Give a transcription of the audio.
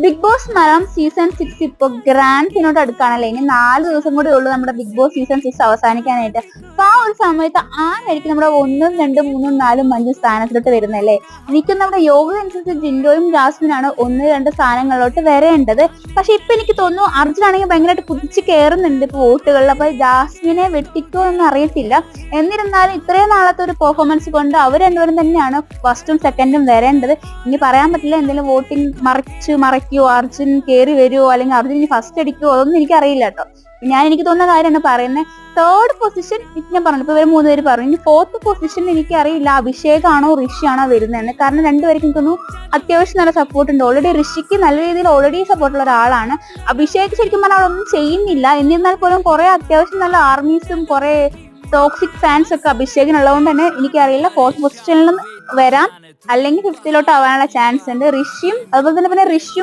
Big boss Malayalam season 6 ഇപ്പൊ grand ഫിനോട്ട് അടുക്കാണല്ലേ. ഇനി 4 ദിവസം കൂടി ഉള്ളൂ നമ്മുടെ ബിഗ് ബോസ് സീസൺ 6 അവസാനിക്കാനായിട്ട്. അപ്പൊ ആ ഒരു സമയത്ത് ആരായിരിക്കും നമ്മുടെ 1, 2, 3, 4, 5 സ്ഥാനത്തിലോട്ട് വരുന്നല്ലേ. എനിക്ക് നമ്മുടെ യോഗ്യത അനുസരിച്ച് ജിൻഡോയും ജാസ്മിനാണ് 1, 2 സ്ഥാനങ്ങളിലോട്ട് വരേണ്ടത്. പക്ഷെ ഇപ്പൊ എനിക്ക് തോന്നുന്നു അർജുനാണെങ്കിൽ ഭയങ്കരമായിട്ട് കുതിച്ച് കയറുന്നുണ്ട് ഇപ്പൊ വോട്ടുകളിൽ. അപ്പൊ ജാസ്മിനെ വെട്ടിക്കോ എന്ന് അറിയത്തില്ല. എന്നിരുന്നാലും ഇത്രയും നാളത്തെ ഒരു പെർഫോമൻസ് കൊണ്ട് അവർ രണ്ടുപേരും തന്നെയാണ് ഫസ്റ്റും സെക്കൻഡും വരേണ്ടത്. ഇനി പറയാൻ പറ്റില്ല എന്തെങ്കിലും വോട്ടിംഗ് മറയ്ക്കോ, അർജുൻ കയറി വരുമോ, അല്ലെങ്കിൽ അർജുൻ ഇനി ഫസ്റ്റ് അടിക്കുമോ, അതൊന്നും എനിക്ക് അറിയില്ല കേട്ടോ. എനിക്ക് തോന്നുന്ന കാര്യമാണ് പറയുന്നത്. തേർഡ് പൊസിഷൻ ഞാൻ പറഞ്ഞു, ഇപ്പൊ ഇവർ 3 പേര് പറഞ്ഞു. ഇനി 4th പൊസിഷൻ എനിക്ക് അറിയില്ല അഭിഷേകാണോ ഋഷിയാണോ വരുന്നതെന്ന്. കാരണം രണ്ടുപേർക്കും എനിക്കൊന്നു അത്യാവശ്യം നല്ല സപ്പോർട്ട് ഉണ്ട്. ഓൾറെഡി ഋഷിക്ക് നല്ല രീതിയിൽ ഓൾറെഡി സപ്പോർട്ടുള്ള ഒരാളാണ്. അഭിഷേക് ശരിക്കും പറഞ്ഞാൽ ഒന്നും ചെയ്യുന്നില്ല. എന്നിരുന്നാൽ പോലും കുറെ അത്യാവശ്യം നല്ല ആർമീസും കുറെ ടോക്സിക് ഫാൻസ് ഒക്കെ അഭിഷേകിനുള്ളതുകൊണ്ട് തന്നെ എനിക്കറിയില്ല 4th പൊസിഷനിൽ വരാം, അല്ലെങ്കിൽ 5th ആവാനുള്ള ചാൻസ് ഉണ്ട്. ഋഷിയും അതുപോലെ തന്നെ ഋഷിയും